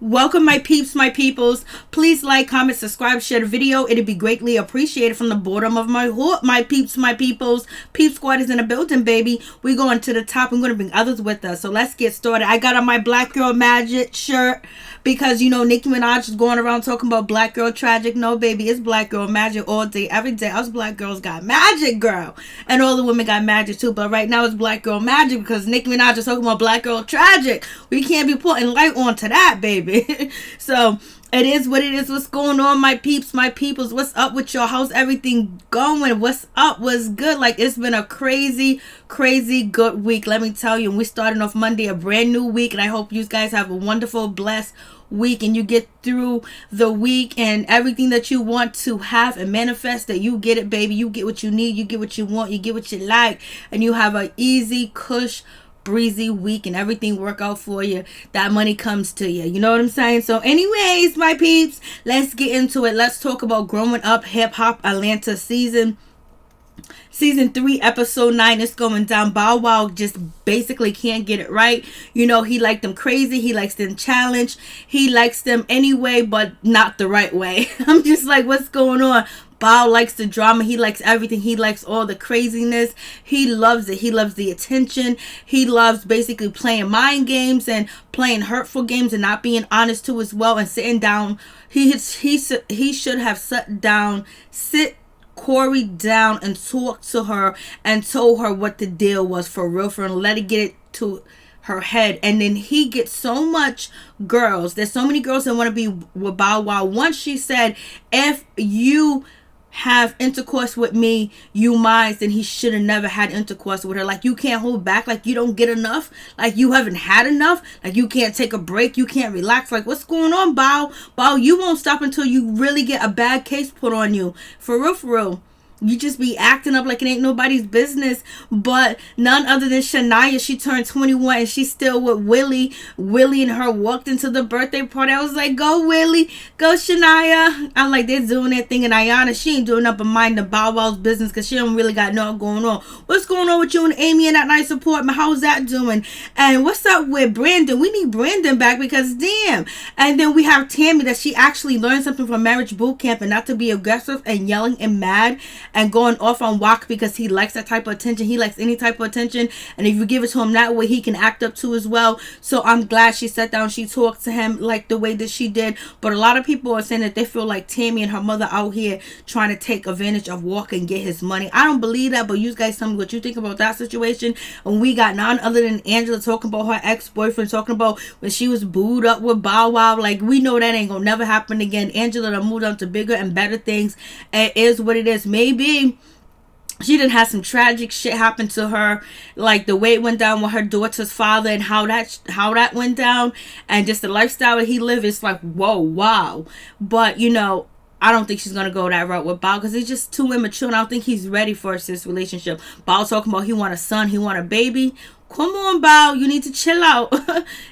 Welcome, my peeps, my peoples. Please like, comment, subscribe, share the video. It'd be greatly appreciated from the bottom of my heart, my peeps, my peoples. Peep Squad is in the building, baby. We're going to the top. I'm going to bring others with us. So let's get started. I got on my Black Girl Magic shirt because, you know, Nicki Minaj is going around talking about Black Girl Tragic. No, baby, it's Black Girl Magic all day, every day. Us Black girls got magic, girl. And all the women got magic, too. But right now it's Black Girl Magic because Nicki Minaj is talking about Black Girl Tragic. We can't be putting light onto that, baby. So it is what it is. What's going on, my peeps, my peoples? What's up with y'all? How's everything going? What's up? What's good? Like, it's been a crazy good week, let me tell you. And we're starting off Monday, a brand new week, and I hope you guys have a wonderful, blessed week, and you get through the week and everything that you want to have and manifest, that you get it, baby. You get what you need, you get what you want, you get what you like, and you have an easy, cush, breezy week, and everything work out for you. That money comes to you. You know what I'm saying? So anyways, my peeps, let's get into it. Let's talk about Growing Up Hip Hop Atlanta season 3, episode 9. It's going down. Bow Wow just basically can't get it right. You know, he liked them crazy, he likes them challenged, he likes them anyway, but not the right way. I'm just like, what's going on? Bow likes the drama. He likes everything. He likes all the craziness. He loves it. He loves the attention. He loves basically playing mind games and playing hurtful games and not being honest too as well, and sitting down. He should have sit Corey down and talked to her and told her what the deal was for real, and let it get it to her head. And then he gets so much girls. There's so many girls that want to be with Bow Wow. Once she said, if you have intercourse with me, you mine, then he should have never had intercourse with her. Like, you can't hold back, like you don't get enough, like you haven't had enough, like you can't take a break, you can't relax. Like, what's going on, Bow? You won't stop until you really get a bad case put on you. For real. You just be acting up like it ain't nobody's business. But none other than Shania. She turned 21 and she's still with Willie. Willie and her walked into the birthday party. I was like, go Willie, go Shania. I'm like, they're doing their thing. And Ayana, she ain't doing up a mind the Bow Wow's business because she don't really got nothing going on. What's going on with you and Amy and that nice support? How's that doing? And what's up with Brandon? We need Brandon back because damn. And then we have Tammy, that she actually learned something from marriage boot camp, and not to be aggressive and yelling and mad and going off on Wak because he likes that type of attention. He likes any type of attention, and if you give it to him that way, he can act up too as well. So I'm glad she sat down, she talked to him like the way that she did. But a lot of people are saying that they feel like Tammy and her mother out here trying to take advantage of Wak and get his money. I don't believe that, but you guys tell me what you think about that situation. And we got none other than Angela talking about her ex-boyfriend, talking about when she was booed up with Bow Wow. Like, we know that ain't gonna never happen again. Angela done moved on to bigger and better things. It is what it is. Maybe she didn't have some tragic shit happen to her, like the way it went down with her daughter's father and how that went down, and just the lifestyle that he lived. It's like, whoa, wow. But you know, I don't think she's gonna go that route with Bow because he's just too immature, and I don't think he's ready for this relationship. Bow talking about he want a son, he want a baby. Come on, Bow, you need to chill out.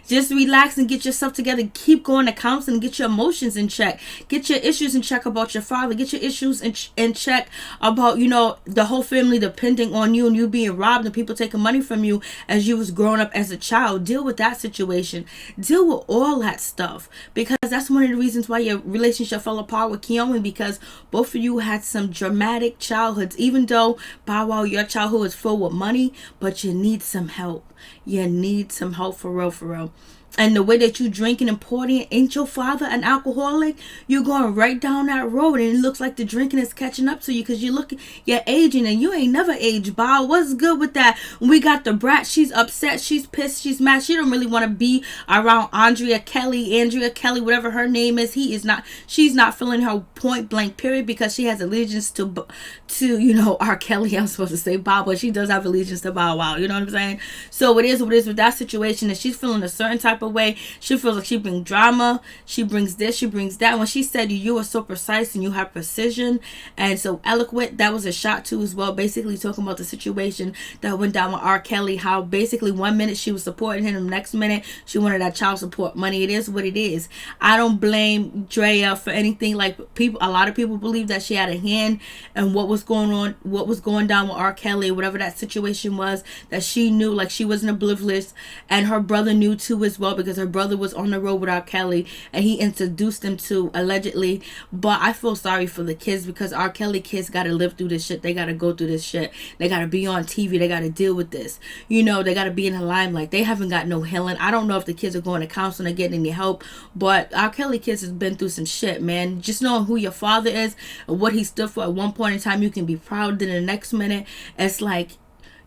Just relax and get yourself together. Keep going to counseling. Get your emotions in check. Get your issues in check about your father. Get your issues in check about, you know, the whole family depending on you and you being robbed and people taking money from you as you was growing up as a child. Deal with that situation. Deal with all that stuff, because that's one of the reasons why your relationship fell apart with Keone, because both of you had some dramatic childhoods. Even though, Bow Wow, your childhood was full with money, but you need some help. You need some help for real. And the way that you drinking and partying, ain't your father an alcoholic? You're going right down that road, and it looks like the drinking is catching up to you because you're aging, and you ain't never aged, Bow. What's good with that? We got the Brat. She's upset. She's pissed. She's mad. She don't really want to be around Andrea Kelly, whatever her name is. She's not feeling her point blank period because she has allegiance to you know, R. Kelly. I'm supposed to say Bow, but she does have allegiance to Bow Wow. You know what I'm saying? So it is what it is with that situation, and she's feeling a certain type of way. She feels like she brings drama, she brings this, she brings that. When she said you are so precise and you have precision and so eloquent, that was a shot too as well, basically talking about the situation that went down with R. Kelly, how basically 1 minute she was supporting him, the next minute she wanted that child support money. It is what it is. I don't blame Andrea for anything. Like, a lot of people believe that she had a hand in what was going down with R. Kelly, whatever that situation was, that she knew, like she wasn't oblivious, and her brother knew too as well. law because her brother was on the road with R. Kelly and he introduced them to, allegedly. But I feel sorry for the kids because R. Kelly kids got to live through this shit. They got to go through this shit. They got to be on TV. They got to deal with this. You know, they got to be in the limelight. They haven't got no healing. I don't know if the kids are going to counseling or getting any help, but R. Kelly kids has been through some shit, man. Just knowing who your father is and what he stood for at one point in time, you can be proud. Then the next minute, it's like,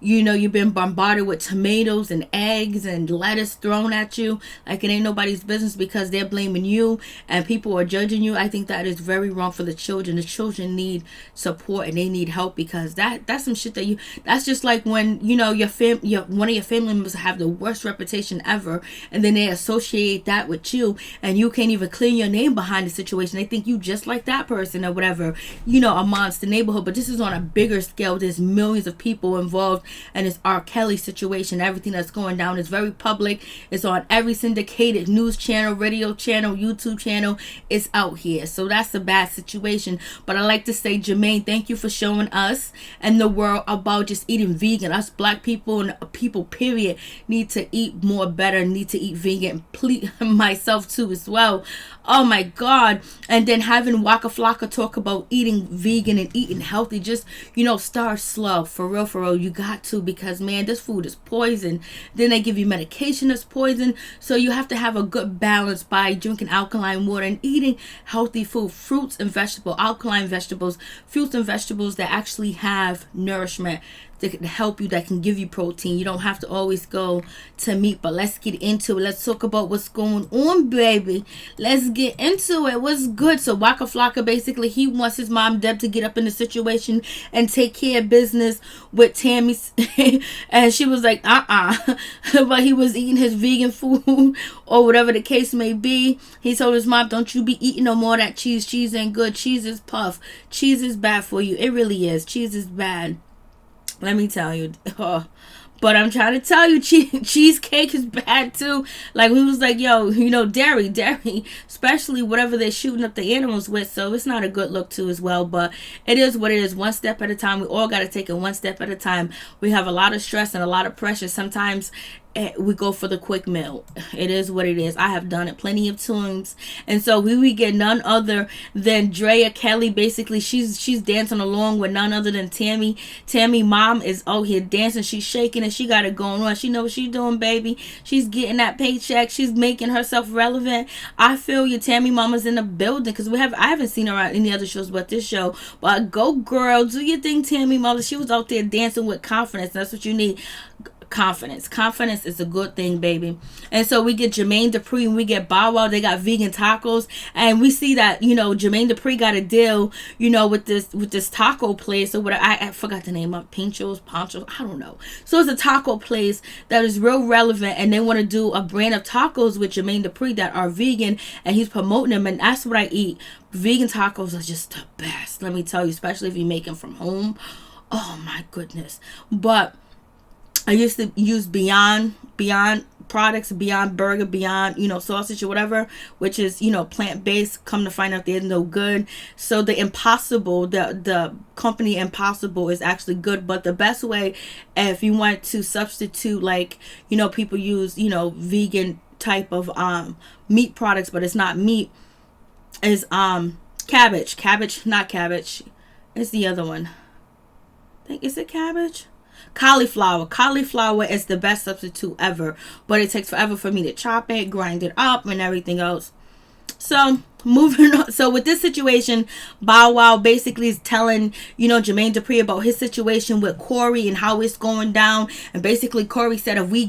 you know, you've been bombarded with tomatoes and eggs and lettuce thrown at you like it ain't nobody's business because they're blaming you and people are judging you. I think that is very wrong for the children. The children need support and they need help because that's some shit that that's just like when, you know, one of your family members have the worst reputation ever and then they associate that with you and you can't even clear your name behind the situation. They think you just like that person or whatever, you know, amongst the neighborhood. But this is on a bigger scale. There's millions of people involved. And it's R. Kelly situation. Everything that's going down is very public. It's on every syndicated news channel, radio channel, YouTube channel. It's out here. So that's a bad situation. But I like to say, Jermaine, thank you for showing us and the world about just eating vegan. Us black people and people, period, need to eat more better, need to eat vegan. Please, myself too as well. Oh my God. And then having Waka Flocka talk about eating vegan and eating healthy. Just, you know, start slow. For real, you got to, because man, this food is poison. Then they give you medication that's poison. So you have to have a good balance by drinking alkaline water and eating healthy food, fruits and vegetables, alkaline vegetables, fruits and vegetables that actually have nourishment that can help you, that can give you protein. You don't have to always go to meat. But let's get into it. Let's talk about what's going on, baby. Let's get into it. What's good? So Waka Flocka, basically, he wants his mom Deb to get up in the situation and take care of business with Tammy. And she was like, but he was eating his vegan food or whatever the case may be. He told his mom, don't you be eating no more of that cheese. Cheese ain't good. Cheese is puff. Cheese is bad for you. It really is. Cheese is bad. Let me tell you. But I'm trying to tell you, cheesecake is bad too. Like, we was like, yo, you know, dairy, especially whatever they're shooting up the animals with. So it's not a good look too as well. But it is what it is. One step at a time. We all got to take it one step at a time. We have a lot of stress and a lot of pressure. Sometimes we go for the quick meal. It is what it is. I have done it plenty of times. And so we get none other than Andrea Kelly. Basically, she's dancing along with none other than Tammy. Tammy mom is out here dancing. She's shaking and she got it going on. She knows what she's doing, baby. She's getting that paycheck. She's making herself relevant. I feel your Tammy mama's in the building because I haven't seen her on any other shows but this show. But go girl, do your thing, Tammy mama. She was out there dancing with confidence. That's what you need. Confidence is a good thing, baby. And so we get Jermaine Dupri and we get Bow Wow. They got vegan tacos, and we see that, you know, Jermaine Dupri got a deal, you know, with this taco place or what, I forgot the name of Ponchos, I don't know. So it's a taco place that is real relevant, and they want to do a brand of tacos with Jermaine Dupri that are vegan, and he's promoting them, and that's what I eat. Vegan tacos are just the best, let me tell you, especially if you make them from home. Oh my goodness. But I used to use Beyond products, Beyond Burger, Beyond, you know, sausage or whatever, which is, you know, plant-based. Come to find out they're no good. So the Impossible, the company Impossible is actually good. But the best way, if you want to substitute, like, you know, people use, you know, vegan type of meat products, but it's not meat, is not cabbage. It's the other one. Is it cabbage? Cauliflower is the best substitute ever, but it takes forever for me to chop it, grind it up, and everything else. So moving on. So with this situation, Bow Wow basically is telling, you know, Jermaine Dupri about his situation with Corey and how it's going down. And basically Corey said if we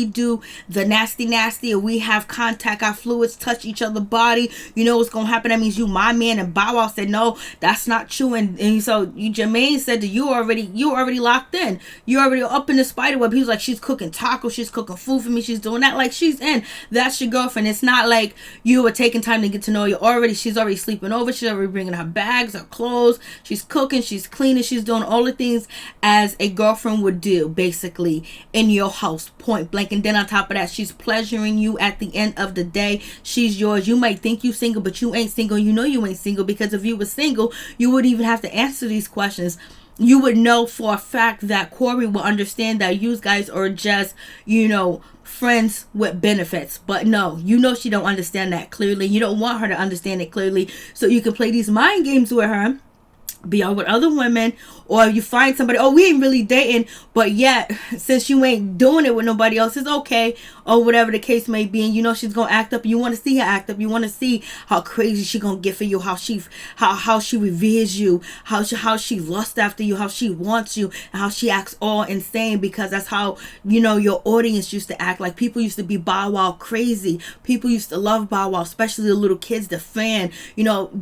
do the nasty, or we have contact, our fluids touch each other's body, you know what's gonna happen. That means you my man. And Bow Wow said no, that's not true. And so Jermaine said that you already locked in. You're already up in the spider web. He was like, she's cooking tacos, she's cooking food for me, she's doing that, like she's in. That's your girlfriend. It's not like you were taking time to get to know you already. She's already sleeping over. She's already bringing her bags, her clothes. She's cooking. She's cleaning. She's doing all the things as a girlfriend would do, basically, in your house, point blank. And then on top of that, she's pleasuring you at the end of the day. She's yours. You might think you single, but you ain't single. You know you ain't single, because if you were single, you wouldn't even have to answer these questions. you would know for a fact that Corey will understand that you guys are just, friends with benefits. But no, she don't understand that clearly. You don't want her to understand it clearly, so you can play these mind games with her, be out with other women, or you find somebody, oh, we ain't really dating, but yet since you ain't doing it with nobody else, it's okay, or whatever the case may be, and she's gonna act up. You want to see her act up. You want to see how crazy she gonna get for you, how she reveres you, how she lusts after you, how she wants you, and how she acts all insane, because that's how your audience used to act. Like, people used to be Bow Wow crazy. People used to love Bow Wow, especially the little kids, the fan,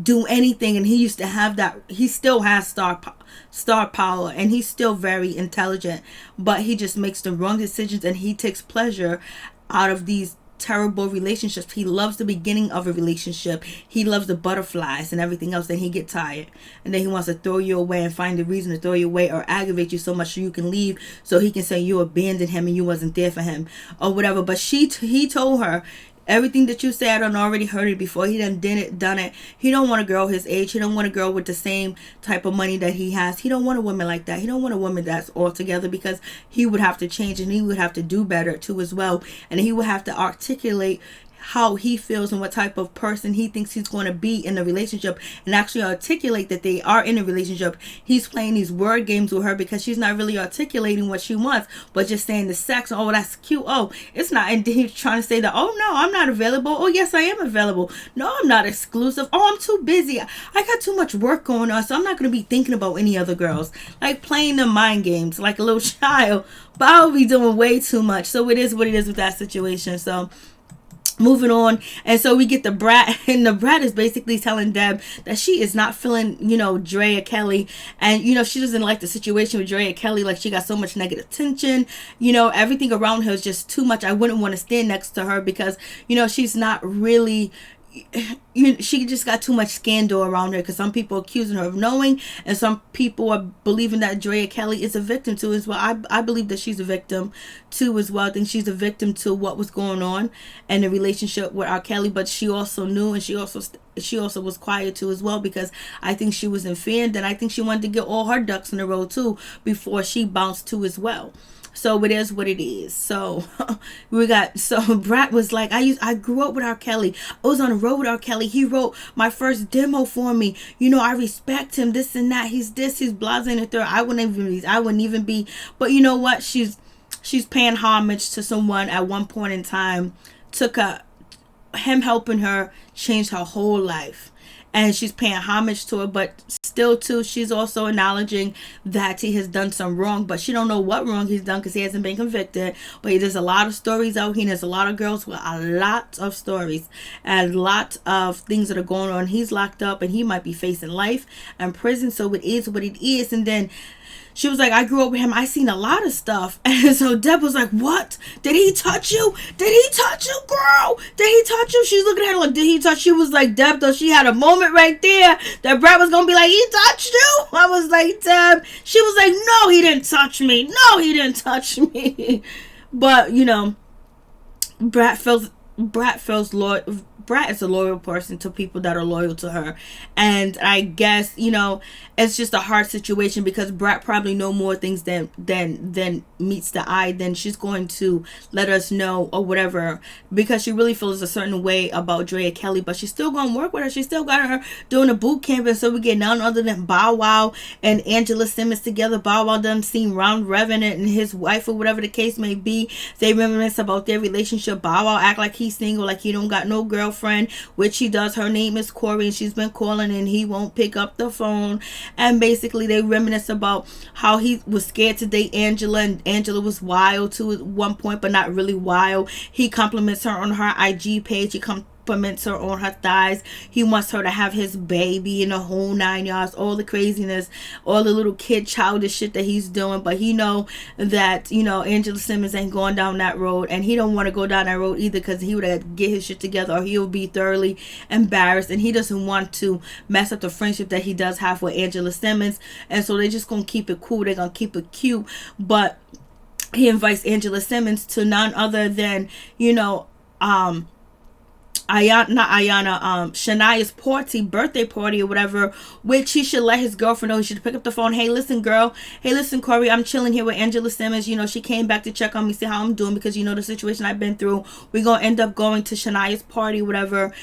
do anything. And he used to have that. He still has star power, and he's still very intelligent, but he just makes the wrong decisions, and he takes pleasure out of these terrible relationships. He loves the beginning of a relationship. He loves the butterflies and everything else. Then he get tired, and then he wants to throw you away and find a reason to throw you away, or aggravate you so much so you can leave, so he can say you abandoned him and you wasn't there for him, or whatever. But he told her, everything that you said, I done already heard it before. He done done it. He don't want a girl his age. He don't want a girl with the same type of money that he has. He don't want a woman like that. He don't want a woman that's all together, because he would have to change, and he would have to do better too as well. And he would have to articulate how he feels and what type of person he thinks he's going to be in the relationship, and actually articulate that they are in a relationship. He's playing these word games with her because she's not really articulating what she wants, but just saying the sex. Oh, that's cute. Oh, it's not. And he's trying to say that, oh no, I'm not available. Oh yes, I am available. No, I'm not exclusive. Oh, I'm too busy. I got too much work going on, so I'm not going to be thinking about any other girls. Like, playing the mind games like a little child. But I'll be doing way too much. So it is what it is with that situation. So moving on. And so we get the Brat, and the Brat is basically telling Deb that she is not feeling, Drea Kelly, and she doesn't like the situation with Drea Kelly. Like, she got so much negative attention, everything around her is just too much. I wouldn't want to stand next to her, because she's not really, she just got too much scandal around her, because some people are accusing her of knowing, and some people are believing that Drea Kelly is a victim too as well. I believe that she's a victim too as well. I think she's a victim to what was going on in the relationship with R. Kelly, but she also knew, and she also was quiet too as well, because I think she was in fear, and I think she wanted to get all her ducks in a row too before she bounced too as well. So it is what it is. So Brat was like, I grew up with R. Kelly. I was on the road with R. Kelly. He wrote my first demo for me. I respect him, this and that. He's this, he's blah, and the third. I wouldn't even be. But you know what? She's paying homage to someone at one point in time. Him helping her changed her whole life. And she's paying homage to it, but still too, she's also acknowledging that he has done some wrong, but she don't know what wrong he's done, because he hasn't been convicted. But there's a lot of stories out here, and there's a lot of girls with a lot of stories and a lot of things that are going on. He's locked up, and he might be facing life and prison. So it is what it is. And then she was like, I grew up with him. I seen a lot of stuff. And so Deb was like, what? Did he touch you? Did he touch you, girl? Did he touch you? She's looking at her like, did he touch you? She was like, Deb, though, she had a moment right there that Brad was going to be like, he touched you? I was like, Deb. She was like, no, he didn't touch me. No, he didn't touch me. But, Brat feels loyal. Brat is a loyal person to people that are loyal to her. And I guess, it's just a hard situation, because Brat probably know more things than meets the eye. Then she's going to let us know or whatever, because she really feels a certain way about Drea Kelly, but she's still going to work with her. She still got her doing a boot camp. And so we get none other than Bow Wow and Angela Simmons together. Bow Wow done seen Ron Revenant and his wife, or whatever the case may be. They reminisce about their relationship. Bow Wow act like he's single, like he don't got no girlfriend, which he does. Her name is Corey, and she's been calling, and he won't pick up the phone. And basically they reminisce about how he was scared to date Angela, and Angela was wild too at one point, but not really wild. He compliments her on her IG page. He compliments her on her thighs. He wants her to have his baby in the whole 9 yards, all the craziness, all the little kid childish shit that he's doing. But he know that, Angela Simmons ain't going down that road, and he don't want to go down that road either, because he would have to get his shit together, or he'll be thoroughly embarrassed, and he doesn't want to mess up the friendship that he does have with Angela Simmons. And so they're just gonna keep it cool, they're gonna keep it cute. But he invites Angela Simmons to none other than Shania's birthday party or whatever, which he should let his girlfriend know. He should pick up the phone. Hey, listen, girl. Hey, listen, Corey. I'm chilling here with Angela Simmons. She came back to check on me, see how I'm doing, because the situation I've been through. We're gonna end up going to Shania's party, whatever.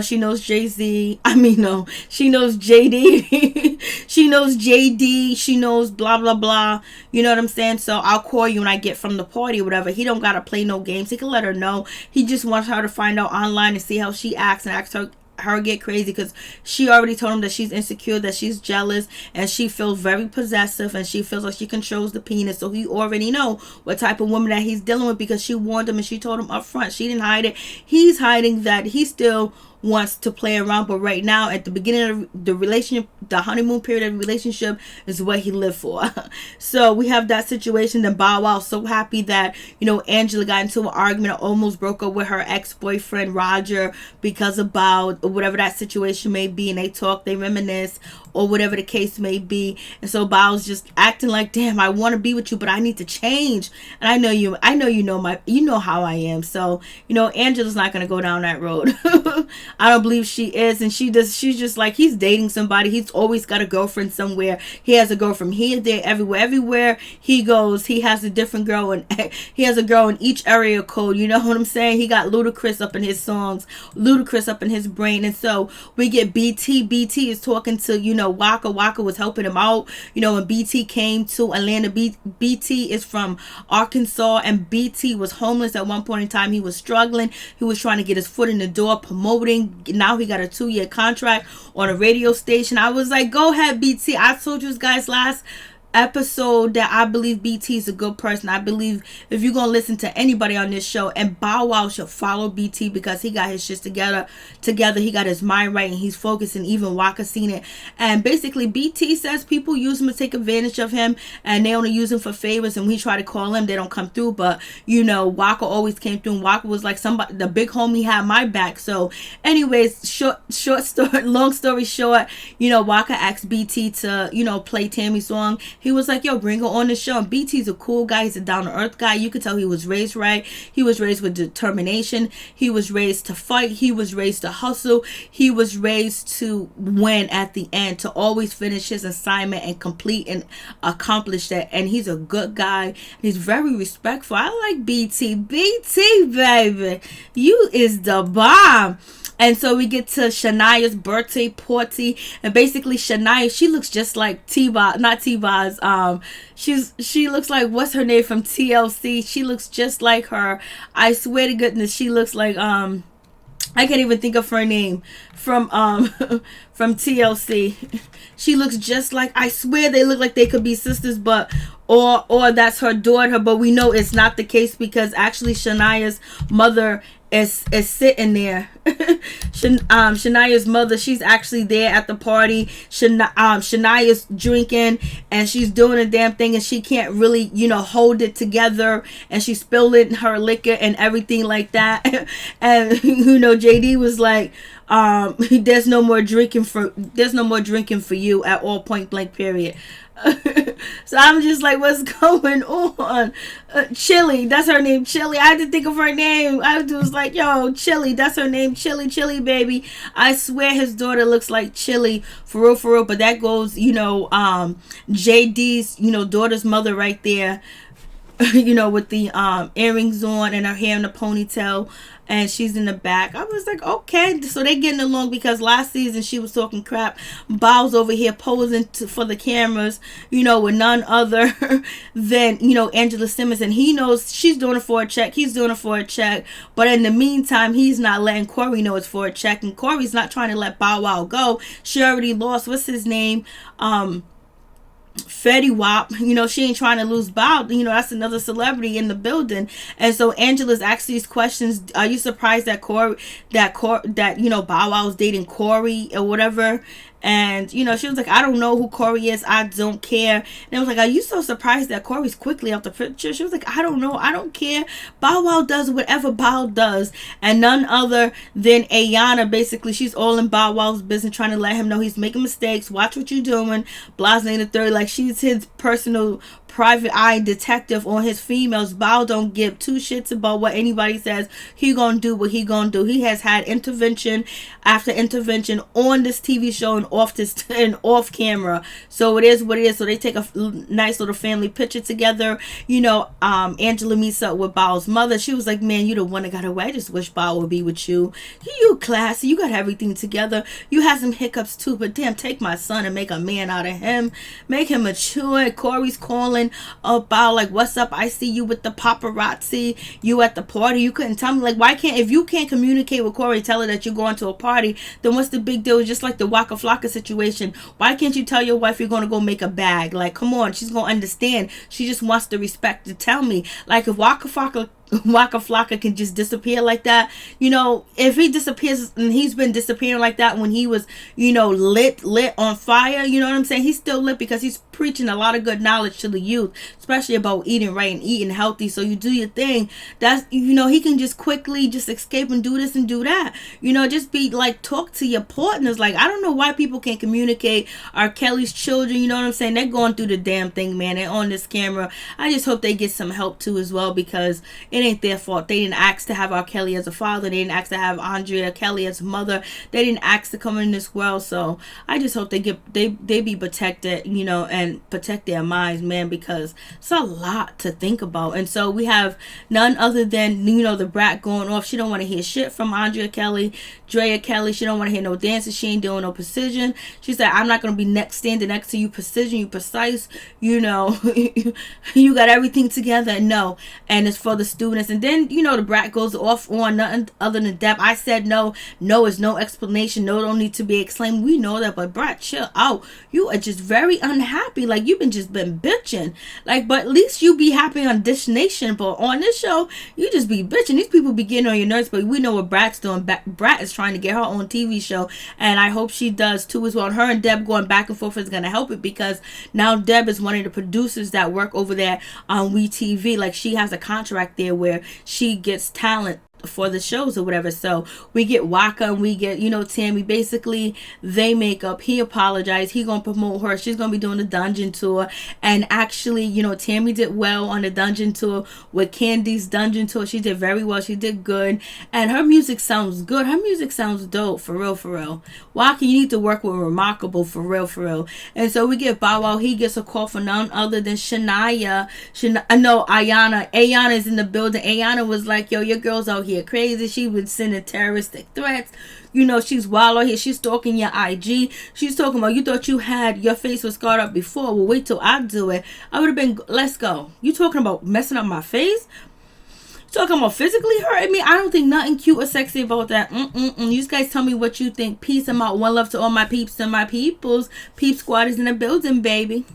She knows Jay-Z. No, she knows JD. She knows JD. She knows blah blah blah. You know what I'm saying? So I'll call you when I get from the party or whatever. He don't gotta play no games. He can let her know. He just wants her to find out online and see how she acts, and ask her get crazy, because she already told him that she's insecure, that she's jealous, and she feels very possessive, and she feels like she controls the penis. So he already know what type of woman that he's dealing with, because she warned him and she told him up front. She didn't hide it. He's hiding that he still wants to play around, but right now, at the beginning of the relationship, the honeymoon period of the relationship is what he lived for. So we have that situation. Then Bow Wow so happy that Angela got into an argument, almost broke up with her ex-boyfriend Roger because about whatever that situation may be, and they talk, they reminisce, or whatever the case may be. And so Bow's just acting like, damn, I want to be with you, but I need to change. And I know you know how I am. So Angela's not gonna go down that road. I don't believe she is. And she's just like, he's dating somebody. He's always got a girlfriend somewhere. He has a girlfriend here, there, everywhere he goes, he has a different girl, and he has a girl in each area code. You know what I'm saying? He got Ludacris up in his songs, Ludacris up in his brain. And so we get BT is talking to Waka was helping him out when BT came to Atlanta. BT is from Arkansas, and BT was homeless at one point in time. He was struggling. He was trying to get his foot in the door, promoting. Now he got a 2-year contract on a radio station. I was like, go ahead, BT. I told you guys last episode that I believe BT is a good person. I believe if you're gonna listen to anybody on this show, and Bow Wow should follow BT, because he got his shit together, he got his mind right, and he's focused, and even Waka seen it. And basically BT says people use him to take advantage of him, and they only use him for favors, and we try to call him, they don't come through. But Waka always came through, and Waka was like, somebody, the big homie had my back. So anyways, long story short, Waka asked BT to play Tammy's song. He was like, yo, bring her on the show. And BT's a cool guy. He's a down-to-earth guy. You could tell he was raised right. He was raised with determination. He was raised to fight. He was raised to hustle. He was raised to win at the end, to always finish his assignment and complete and accomplish that. And he's a good guy. He's very respectful. I like BT. BT, baby. You is the bomb. And so we get to Shania's birthday party, and basically Shania, she looks just like not T-Boz. She looks like, what's her name from TLC? She looks just like her. I swear to goodness, she looks like I can't even think of her name from from TLC. She looks just like, I swear they look like they could be sisters, but or that's her daughter, but we know it's not the case, because actually Shania's mother is sitting there. Shania's mother, she's actually there at the party. Shania's drinking, and she's doing a damn thing, and she can't really hold it together, and she's spilling her liquor and everything like that. And JD was like, there's no more drinking for you at all, point blank, period. So I'm just like, what's going on? Chili, that's her name, Chili. I had to think of her name. I was like, yo, Chili, that's her name, Chili, baby. I swear his daughter looks like Chili, for real. But that goes, JD's, daughter's mother right there. With the earrings on and her hair in a ponytail, and she's in the back. I was like, okay, so they getting along, because last season she was talking crap. Bow's over here posing for the cameras, with none other than, Angela Simmons, and he knows she's doing it for a check. He's doing it for a check, but in the meantime, he's not letting Corey know it's for a check, and Corey's not trying to let Bow Wow go. She already lost, what's his name? Fetty Wap, she ain't trying to lose Bow. That's another celebrity in the building. And so Angela's asking these questions. Are you surprised that Bow Wow was dating Corey or whatever? And she was like, I don't know who Corey is, I don't care. And I was like, are you so surprised that Corey's quickly out the picture? She was like, I don't know, I don't care. Bow Wow does whatever Bow does. And none other than Ayana, basically, she's all in Bow Wow's business, trying to let him know he's making mistakes, watch what you're doing, blasé the third, like she's his personal private eye detective on his females. Bao don't give two shits about what anybody says. He gonna do what he gonna do. He has had intervention after intervention on this TV show and off camera. So it is what it is. So they take a nice little family picture together. Angela meets up with Bao's mother. She was like, man, you the one that got away. I just wish Bao would be with you. You classy. You got everything together. You had some hiccups too, but damn, take my son and make a man out of him. Make him mature. Corey's calling about like, what's up? I see you with the paparazzi. You at the party. You couldn't tell me. Like, why can't, if you can't communicate with Corey, tell her that you're going to a party, then what's the big deal? It's just like the Waka Flocka situation. Why can't you tell your wife you're going to go make a bag? Like, come on. She's going to understand. She just wants the respect to tell me. Like, if Waka Flocka can just disappear like that, if he disappears, and he's been disappearing like that when he was, lit on fire, you know what I'm saying? He's still lit because he's preaching a lot of good knowledge to the youth, especially about eating right and eating healthy. So you do your thing. That's, he can just quickly just escape and do this and do that. Just be like, talk to your partners. Like, I don't know why people can't communicate. R. Kelly's children, you know what I'm saying? They're going through the damn thing, man. They're on this camera. I just hope they get some help too as well, because it ain't their fault. They didn't ask to have R. Kelly as a father. They didn't ask to have Andrea Kelly as a mother. They didn't ask to come in this world. So I just hope they be protected, and protect their minds, man, because it's a lot to think about. And so we have none other than, the Brat going off. She don't want to hear shit from Andrea Kelly. Drea Kelly, she don't want to hear no dances. She ain't doing no precision. She said, I'm not going to be standing next to you precision, you precise, you got everything together. No. And it's for the students. And then, the Brat goes off on nothing other than depth. I said no is no explanation. No, don't need to be exclaimed. We know that, but Brat, chill out. You are just very unhappy. Like, you've been bitching. Like, but at least you be happy on Dish Nation. But on this show, you just be bitching. These people be getting on your nerves, but we know what Brat's doing. Brat is trying to get her own TV show, and I hope she does too as well. And her and Deb going back and forth is going to help it, because now Deb is one of the producers that work over there on WeTV. Like, she has a contract there where she gets talent for the shows or whatever. So we get Waka and we get, Tammy. Basically, they make up. He apologized. He gonna promote her. She's gonna be doing the dungeon tour. And actually, Tammy did well on the dungeon tour with Candy's dungeon tour. She did very well. She did good. And her music sounds good. Her music sounds dope. For real, for real. Waka, you need to work with Remarkable. For real, for real. And so we get Bow Wow. He gets a call from none other than Shania. Ayana. Ayana is in the building. Ayana was like, yo, your girl's out here crazy. She was sending terroristic threats. She's wild out here. She's stalking your IG. She's talking about, you thought you had your face was scarred up before. Well, wait till I do it. I would have been, let's go. You talking about messing up my face? Talking about physically hurting me? I don't think nothing cute or sexy about that. You guys tell me what you think. Peace. I'm out. One love to all my peeps and my peoples. Peep Squad is in the building, baby.